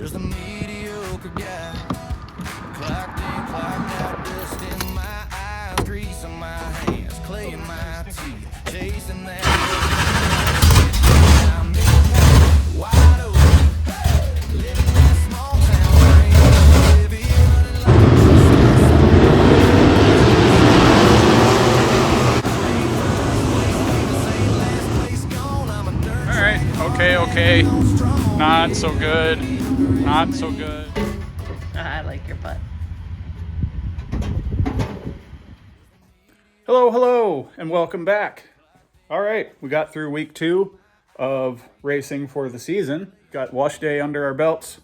Just a mediocre guy. Clocked in, clocked out, dust in my eyes, grease on my hands, clay in my teeth, chasing that. I'm in wide open, living that small town dream, living running like All right, okay. Not so good. Not so good. I like your butt. Hello, and welcome back. All right, we got through week 2 of racing for the season. Got wash day under our belts,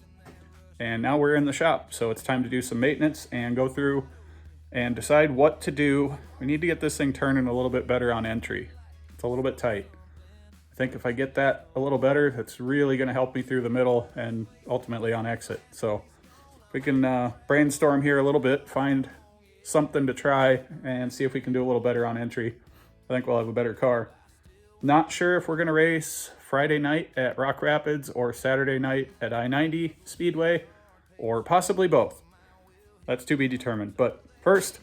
and now we're in the shop. So it's time to do some maintenance and go through and decide what to do. We need to get this thing turning a little bit better on entry. It's a little bit tight. I think if I get that a little better, it's really going to help me through the middle and ultimately on exit. So we can brainstorm here a little bit, find something to try and see if we can do a little better on entry. I think we'll have a better car. Not sure if we're going to race Friday night at Rock Rapids or Saturday night at I-90 Speedway, or possibly both. That's to be determined. But first,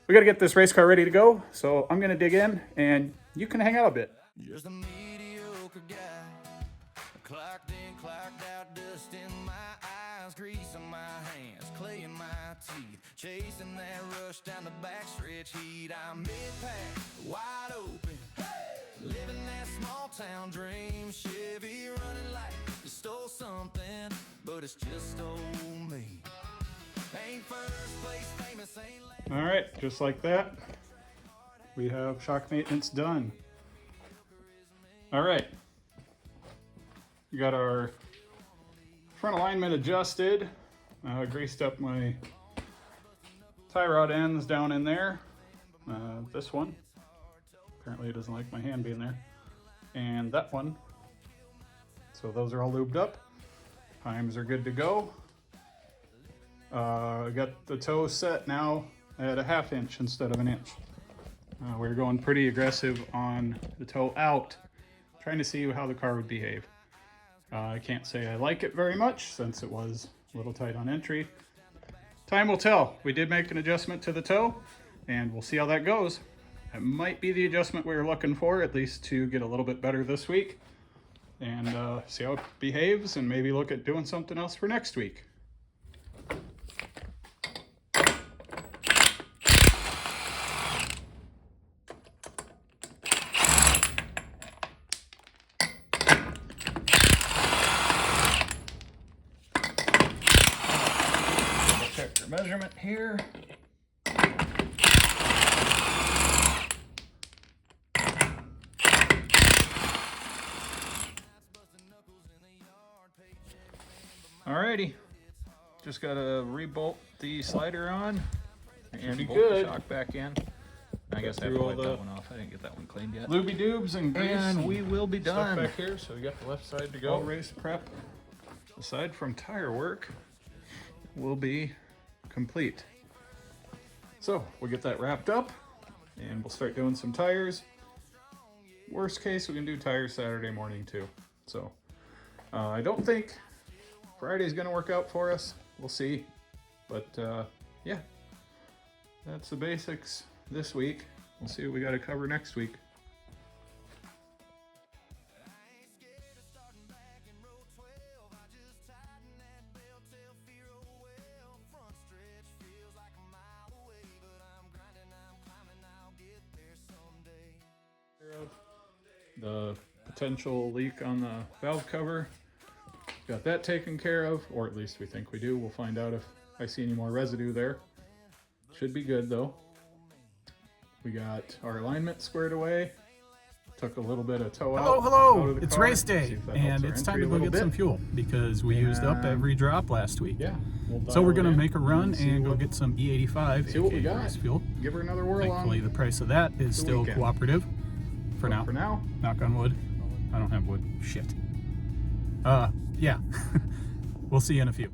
we got to get this race car ready to go. So I'm going to dig in and you can hang out a bit. just a mediocre guy. Clocked in, clocked out, dust in my eyes, grease on my hands, clay in my teeth, chasing that rush down the backstretch heat. I'm mid-pack, wide open, living that small town dream. Chevy running like you stole something, but it's just old me. Ain't first place famous, ain't last. All right, just like that, we have shock maintenance done. All right, we got our front alignment adjusted. Greased up my tie rod ends down in there. This one, apparently it doesn't like my hand being there. And that one. So those are all lubed up. Times are good to go. I got the toe set now at a 1/2 inch instead of an inch. We're going pretty aggressive on the toe out, trying to see how the car would behave. I can't say I like it very much since it was a little tight on entry. Time will tell. We did make an adjustment to the toe, and we'll see how that goes. It might be the adjustment we were looking for, at least to get a little bit better this week, and see how it behaves, and maybe look at doing something else for next week. Check your measurement here. Alrighty, just gotta re-bolt the slider on and bolt the shock back in. I guess I have to wipe that one off. I didn't get that one cleaned yet. Looby doobs and grease, and we will be done. Stuff back here, so we got the left side to go. All race prep, aside from tire work, will be complete. So we'll get that wrapped up, and we'll start doing some tires. Worst case, we can do tires Saturday morning too. So I don't think Friday's gonna work out for us. We'll see. But yeah, that's the basics this week. We'll see what we gotta cover next week. The potential leak on the valve cover, got that taken care of, or at least we think we do. We'll find out if I see any more residue there. Should be good though. We got our alignment squared away. Took a little bit of toe out. Hello! It's race day, and it's time to go get some fuel because we used up every drop last week. Yeah. So we're gonna make a run and go get some E85 see what we got. race fuel. Give her another whirl. Thankfully, the price of that is still cooperative for now. For now, knock on wood. I don't have wood. Shit. Yeah. We'll see you in a few.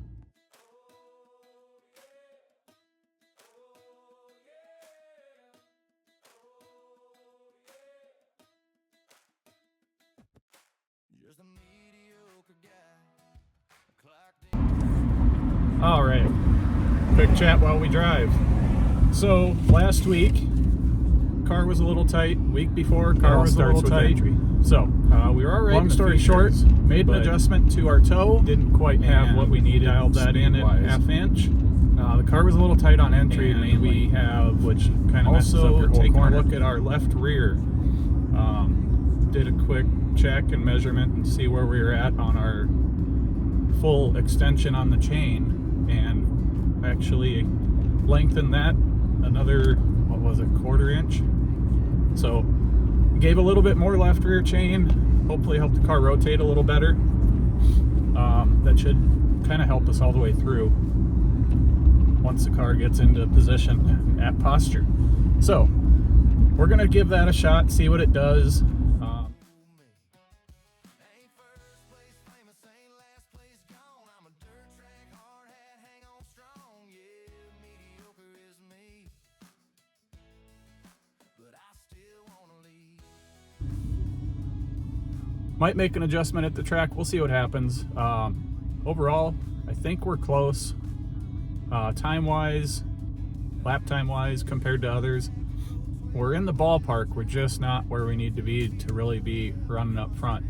Just a mediocre guy. Clocked in. All right, quick chat while we drive. So last week, car was a little tight. Week before, car was a little tight. So we were all right. Long story short, made an adjustment to our toe. Didn't quite have what we needed. Dialed that in at half inch. The car was a little tight on entry, and we have, which kind of also taken a look at our left rear. Did a quick check and measurement and see where we were at on our full extension on the chain, and actually lengthened that another, what was it, 1/4 inch. So gave a little bit more left rear chain, hopefully help the car rotate a little better. That should kind of help us all the way through once the car gets into position at posture. So we're gonna give that a shot, see what it does. Ain't first place famous, ain't last place gone. I'm a dirt track, hard hat, hang on strong. Yeah, mediocre is me, but I still wanna lead. Might make an adjustment at the track. We'll see what happens. Overall, I think we're close. Time-wise, lap time-wise, compared to others, we're in the ballpark. We're just not where we need to be to really be running up front.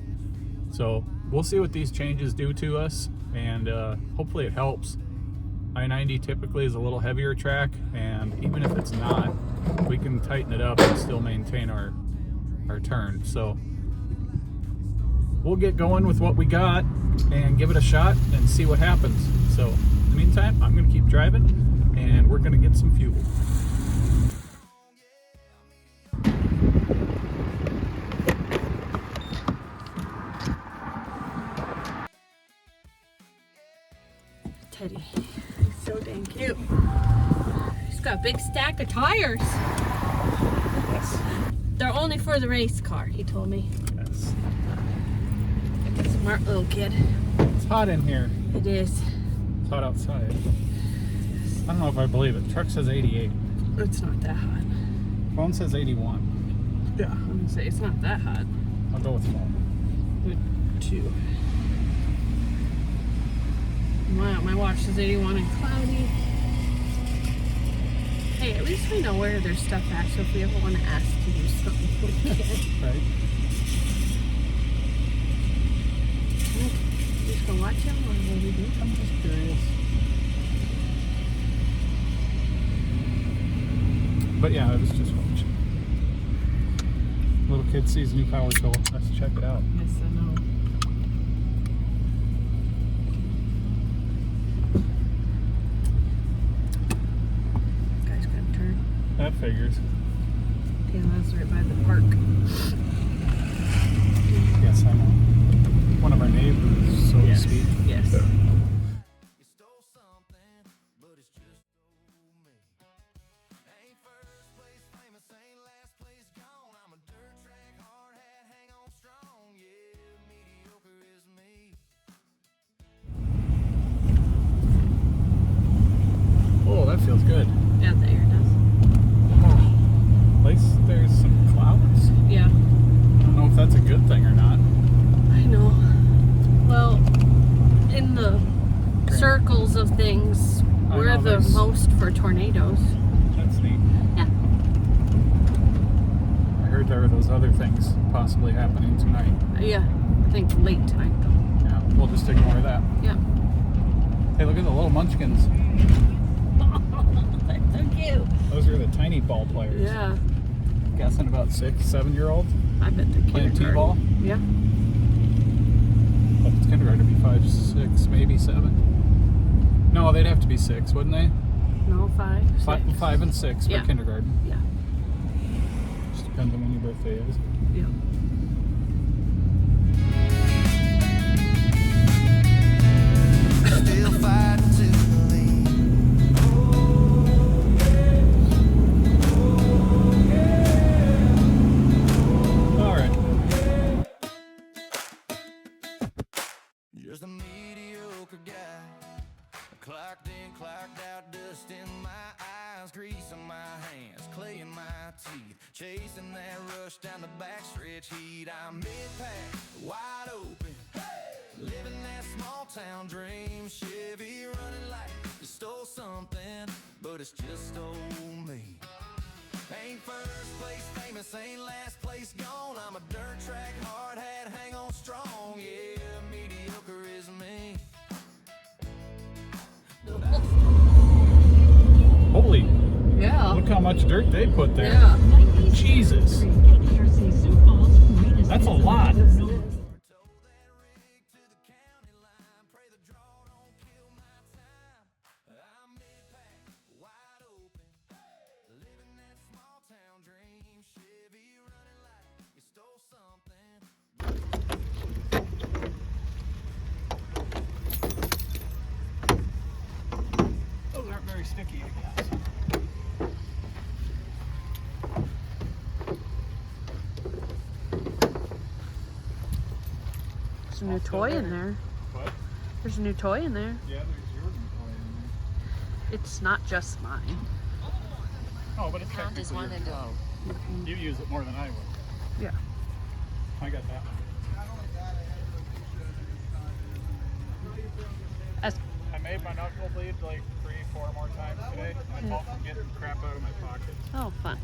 So we'll see what these changes do to us, and hopefully it helps. I-90 typically is a little heavier track, and even if it's not, we can tighten it up and still maintain our turn. So we'll get going with what we got and give it a shot and see what happens. So in the meantime, I'm going to keep driving, and we're going to get some fuel. Teddy, he's so dang cute. He's got a big stack of tires. Yes. They're only for the race car, he told me. Yes. Smart little kid. It's hot in here. It is. It's hot outside. I don't know if I believe it. Truck says 88. It's not that hot. Phone says 81. Yeah. I'm gonna say it's not that hot. I'll go with phone. Good too. Wow, my watch says 81 and cloudy. Hey, at least we know where there's stuff at, so if we ever want to ask to do something, we can. Right. You just gonna watch him, or what do we do? I'm just curious. But yeah, I was just watching. Little kid sees new power tool. Let's check it out. Yes, I know. Guy's gonna turn. That figures. Yeah, that's right by the park. Yes, I know. One of our neighbors, so to speak. Yes. You stole something, but it's just me. Ain't first place famous, ain't last place gone. I'm a dirt track, hard hat, hang on strong. Yeah, mediocre is me. Oh, that feels good. Yeah, the air does. At least there's some clouds. Yeah, I don't know if that's a good thing or not. I know. Well, in the circles of things, I we're know, the there's- most for tornadoes. That's neat. Yeah. I heard there were those other things possibly happening tonight. Yeah, I think late tonight though. Yeah, we'll just ignore that. Yeah. Hey, look at the little munchkins. That's so cute. Those are the tiny ball players. Yeah. Guessing about 6, 7-year-old. I bet they're Playing kindergarten. T-ball? Yeah. If it's kindergarten, it'd be 5, 6, maybe 7. No, they'd have to be 6, wouldn't they? No, 5, 6. 5 and 6 for Yeah. kindergarten. Yeah. Just depends on when your birthday is. Yeah. Still fighting to believe. All right. Just a mediocre guy. Clocked in, clocked out, dust in my eyes, grease on my hands, clay in my teeth. Chasing that rush down the backstretch heat. I'm mid-pack, wide open. Living that small town dream. Chevy running like it's just old me. Ain't first place famous, ain't last place gone. I'm a dirt track hard hat, hang on strong. Yeah, mediocre is me. Holy, Yeah. look how much dirt they put there. Yeah. Jesus. That's a lot. Those aren't very sticky, I guess. There's a new toy in there. What? There's a new toy in there. Yeah, there's your toy in It's not just mine. there. Oh, but it's Count as technically one and your toy. You use it more than I would. Yeah. I got that one. As I made my knuckle bleed like 3-4 more times today. I felt from getting crap out of my pockets. oh, fun.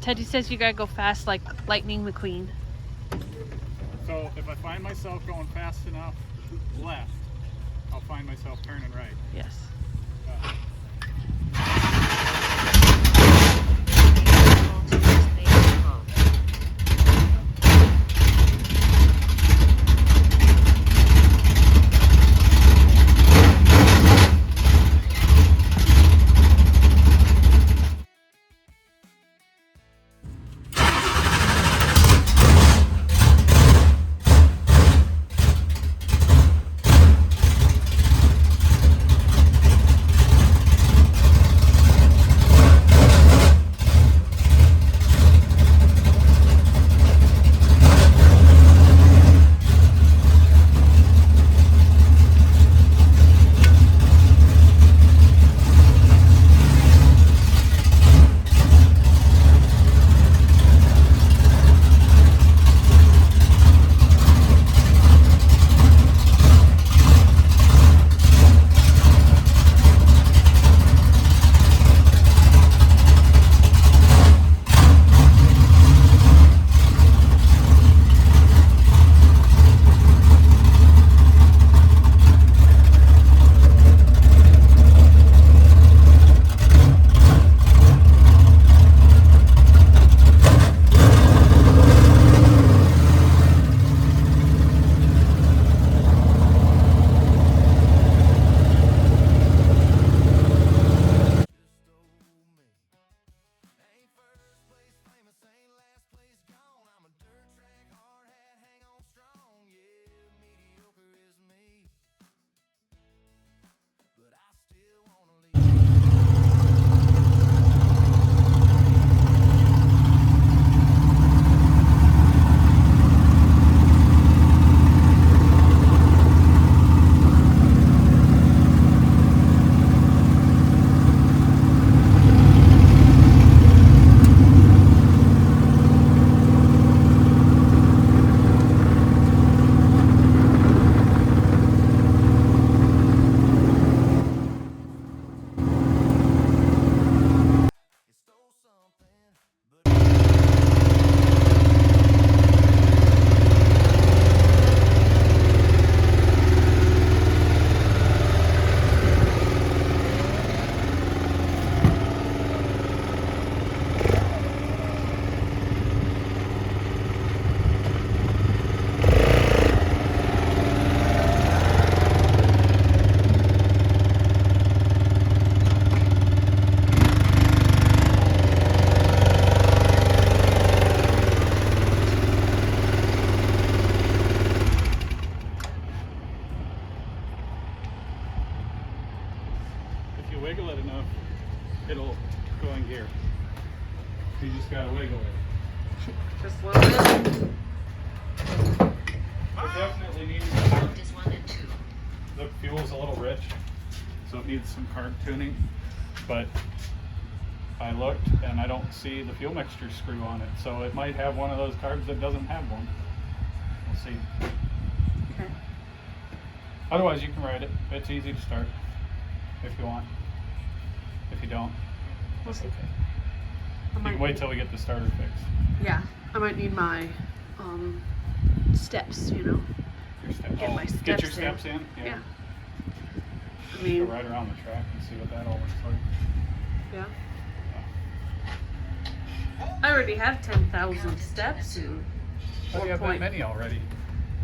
Teddy says you gotta go fast like Lightning McQueen. So if I find myself going fast enough left, I'll find myself turning right. Yes. wiggle it enough, it'll go in gear. You just gotta wiggle it. Just a little bit. It definitely needs, Just 1 and 2. the fuel's a little rich, so it needs some carb tuning, but I looked and I don't see the fuel mixture screw on it, so it might have one of those carbs that doesn't have one. We'll see. Okay. Otherwise you can ride it. It's easy to start if you want. If you don't, We'll see. okay. I You might, can wait till we get the starter fixed. yeah, I might need my steps, you know. Your steps. Get my Get your steps steps in. Yeah. I Go mean, right around the track and see what that all looks like. yeah. I already have 10,000 steps and Oh, you have that many already.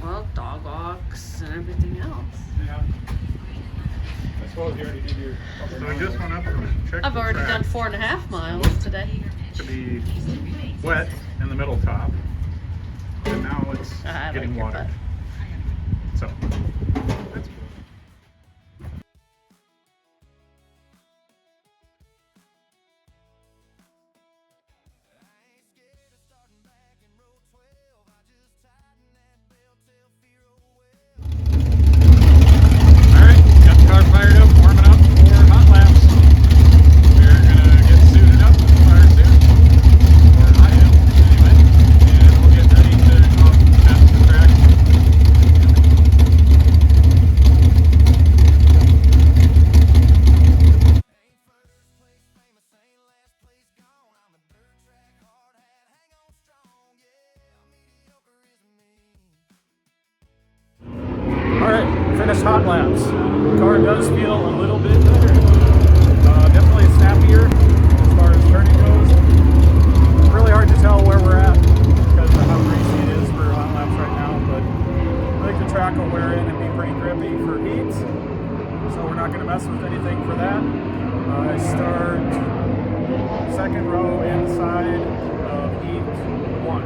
well, dog walks and everything else. Yeah. I suppose you already did your. So I just went up and checked I've the already track done 4.5 miles today. to be wet in the middle top, and now it's I getting like your watered. butt. So that's good. Alright, got the car fired up, warming up for hot laps. We're gonna get suited up in the fire suit, or I am anyway, and we'll get ready to go up and test the track. Alright, finished hot laps. Car does feel a little bit better. Definitely snappier as far as turning goes. Really hard to tell where we're at because of how greasy it is for hot laps right now, but I think the track will wear in and be pretty grippy for heats, so we're not going to mess with anything for that. I start second row inside of heat 1.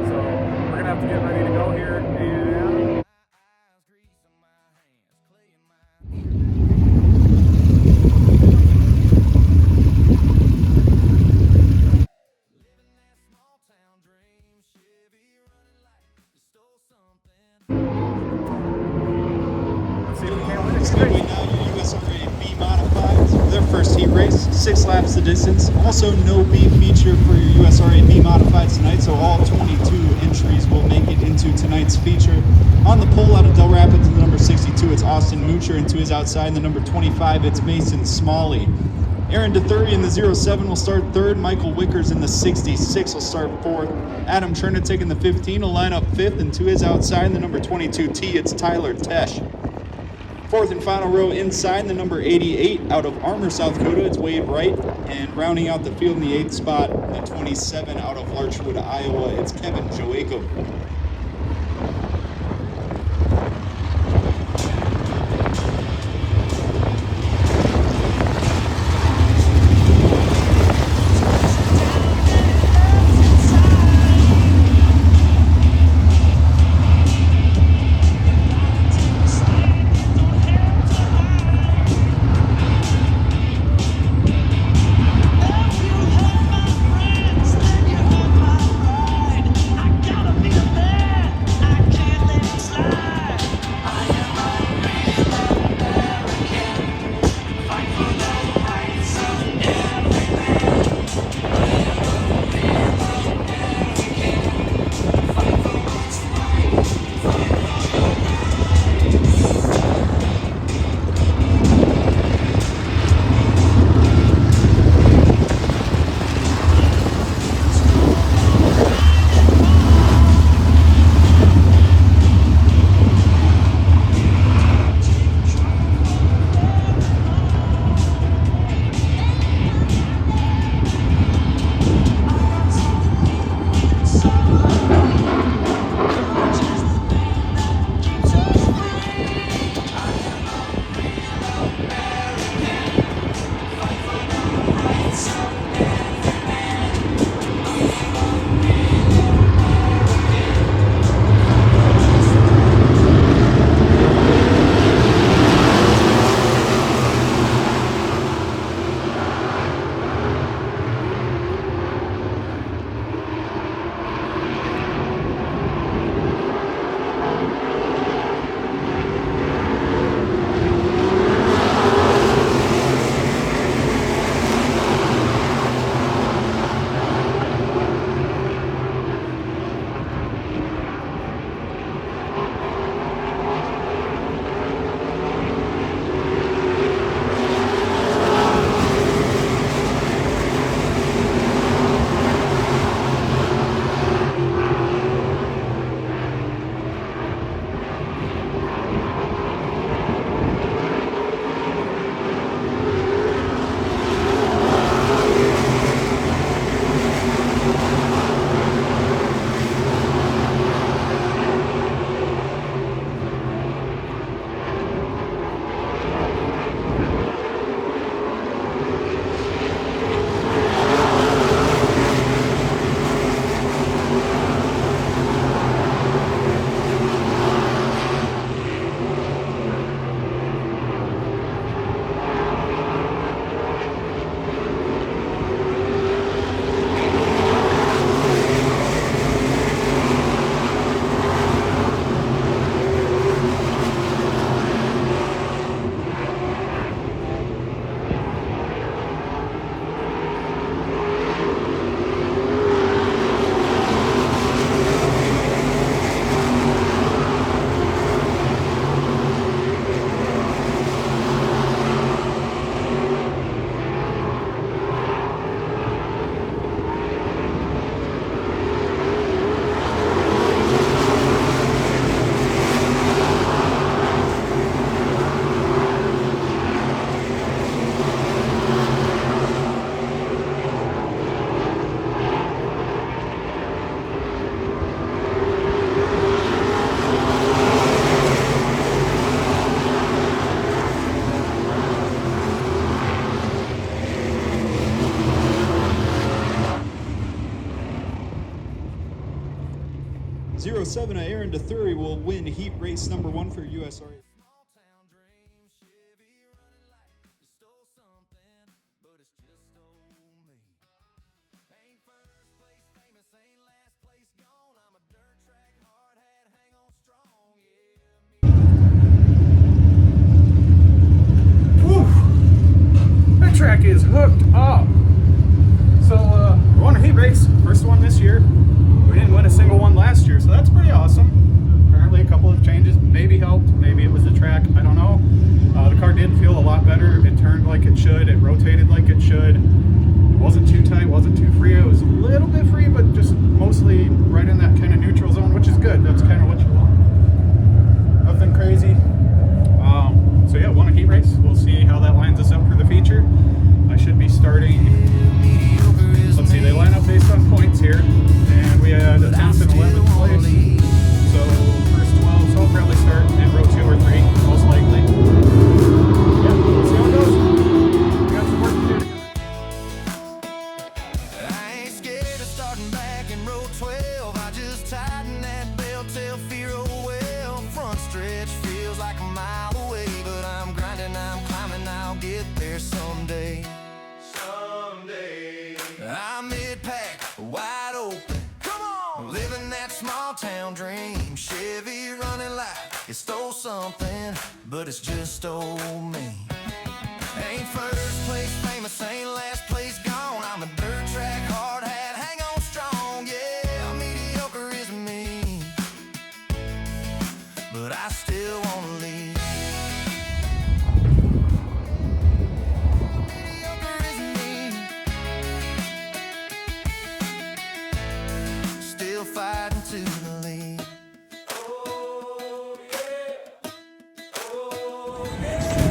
So we're going to have to get ready to go here and let's see if we can't win it Speedway today. now, your USRA B-Modified. Their first heat race, 6 laps the distance. Also, no B feature for your USRA B-Modified tonight, so all 22 entries will make it into tonight's feature. On the pole out of Del Rapids, the number 62, it's Austin Moocher, and to his outside, the number 25, it's Mason Smalley. Aaron DeThuri in the 07 will start third. Michael Wickers in the 66 will start fourth. Adam Chernitic in the 15 will line up fifth, and to his outside, the number 22T, it's Tyler Tesh. Fourth and final row inside, the number 88 out of Armour, South Dakota, it's Wade Wright. And rounding out the field in the 8th spot, the 27 out of Larchwood, Iowa, it's Kevin Joachim. Then you have my ride. I gotta be a 07 of Aaron DeThury will win heat race number 1 for USRA. That track is hooked up. So we won a heat race, first one this year. We didn't win a single one last year, so that's pretty awesome. Apparently a couple of changes maybe helped, maybe it was the track, I don't know. The car did feel a lot better. It turned like it should, it rotated like it should. It wasn't too tight, wasn't too free. It was a little bit free, but just mostly right in that kind of neutral zone, which is good. That's kind of what you want. Nothing crazy. So yeah, won a heat race. We'll see how that lines us up for the feature. I should be starting, let's see, they line up based on points here, and we had a 10th and 11th place. So first 12, so I'll probably start in row 2 or 3, most likely. Yeah, we'll see how it goes. We got some work to do. I ain't scared of starting back in row 12. I just tighten that belt till fear well. Front stretch feels like a mile away, but I'm grinding, I'm climbing, I'll get there someday. I'm mid-pack, wide open. Come on! Living that small town dream. Chevy running like it stole something, but it's just stole me. Ain't first place famous, ain't last place gone. I'm a dirt track, hard hat, hang on strong. Yeah, mediocre is me, but I still wanna leave. Fighting to the lead. Oh, yeah. Oh, yeah.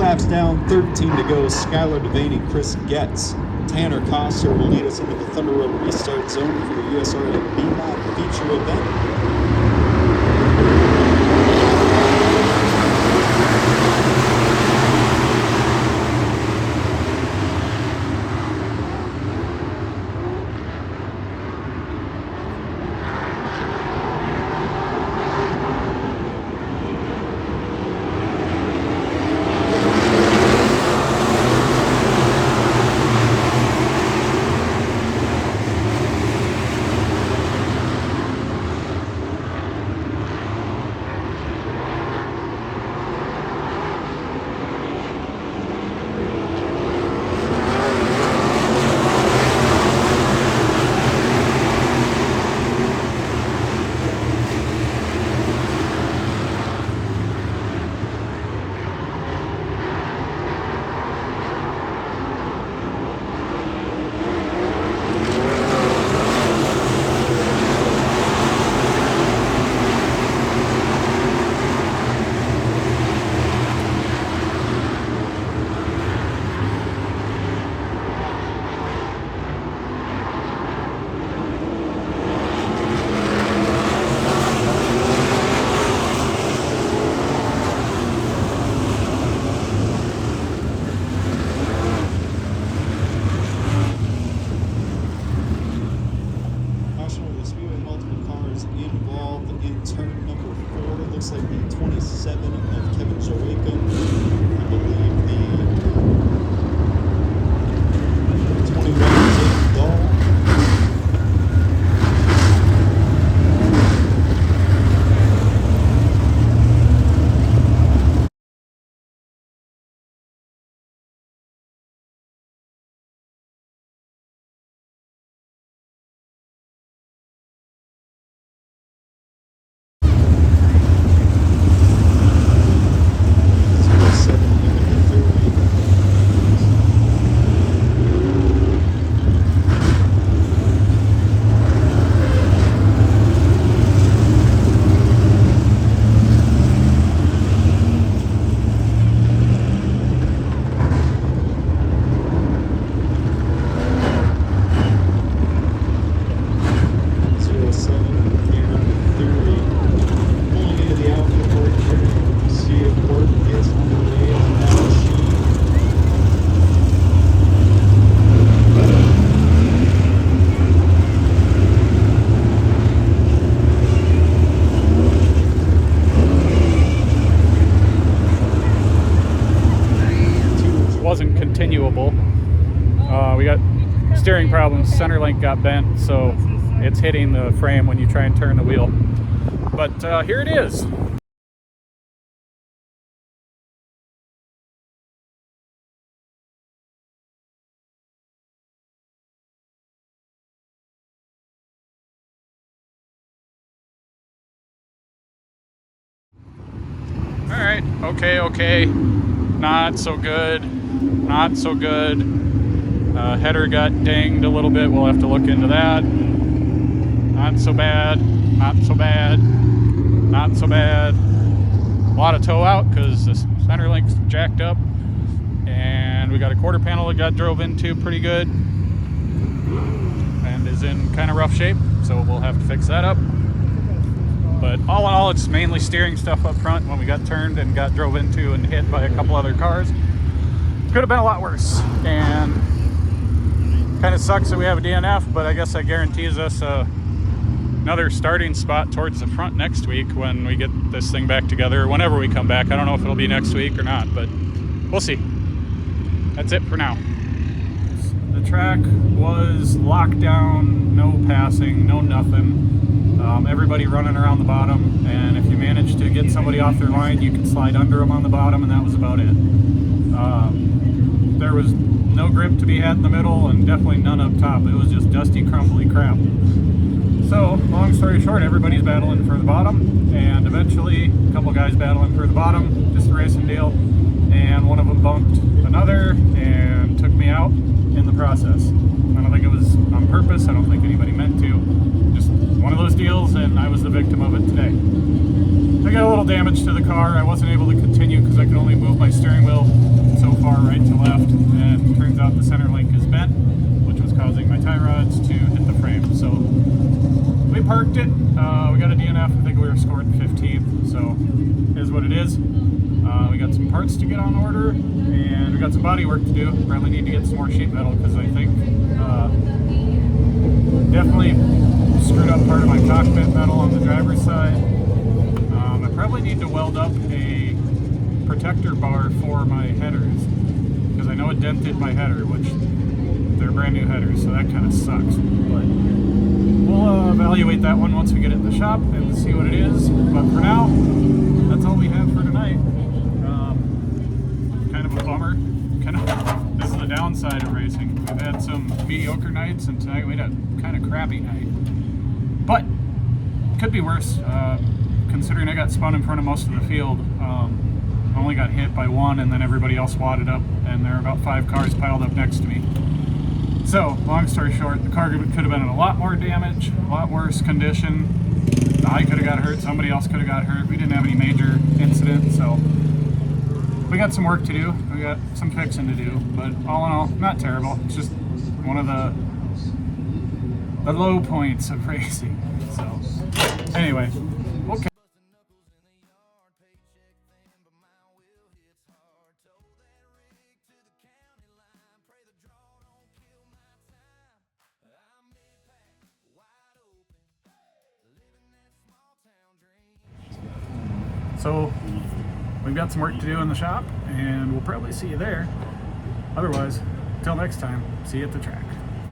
laps down, 13 to go. Skylar Devaney, Chris Getz, Tanner Coster will lead us into the Thunder Road restart zone for the USRA B-Mod feature event. wasn't continuable. We got steering problems. Center link got bent, so it's hitting the frame when you try and turn the wheel. But here it is. All right, okay. Not so good. Header got dinged a little bit. We'll have to look into that. Not so bad. A lot of tow out because the center link's jacked up. And we got a quarter panel that got drove into pretty good. And is in kind of rough shape. So we'll have to fix that up. But all in all, it's mainly steering stuff up front when we got turned and got drove into and hit by a couple other cars. Could have been a lot worse. And kind of sucks that we have a DNF, but I guess that guarantees us another starting spot towards the front next week when we get this thing back together, whenever we come back. I don't know if it'll be next week or not, but we'll see. That's it for now. The track was locked down, no passing, no nothing. Everybody running around the bottom, and if you managed to get somebody off their line, you could slide under them on the bottom, and that was about it. There was no grip to be had in the middle, and definitely none up top. It was just dusty, crumbly crap. So, long story short, everybody's battling for the bottom, and eventually a couple guys battling for the bottom, just a racing deal, and one of them bumped another and took me out in the process. I don't think it was on purpose. I don't think anybody meant to. Just one of those deals, and I was the victim of it today. I got a little damage to the car. I wasn't able to continue because I could only move my steering wheel so far right to left, and it turns out the center link is bent, which was causing my tie rods to hit the frame. So we parked it. We got a DNF. I think we were scored 15th, so it is what it is. We got some parts to get on order, and we got some body work to do. Probably need to get some more sheet metal because I think definitely screwed up part of my cockpit metal on the driver's side. I probably need to weld up a protector bar for my headers because I know it dented my header, which they're brand new headers, so that kind of sucks. But we'll evaluate that one once we get it in the shop and see what it is. But for now, that's all we have for tonight. Kind of a bummer. This is the downside of racing. We've had some mediocre nights, and tonight we had a kind of crappy night. But could be worse. Considering I got spun in front of most of the field, only got hit by one, and then everybody else wadded up, and there were about 5 cars piled up next to me. So, long story short, the car could have been in a lot more damage, a lot worse condition. I could have got hurt, somebody else could have got hurt. We didn't have any major incidents, so we got some work to do. We got some fixing to do, but all in all, not terrible. It's just one of the low points of racing. So, anyway, okay. So we've got some work to do in the shop, and we'll probably see you there. Otherwise, until next time, see you at the track.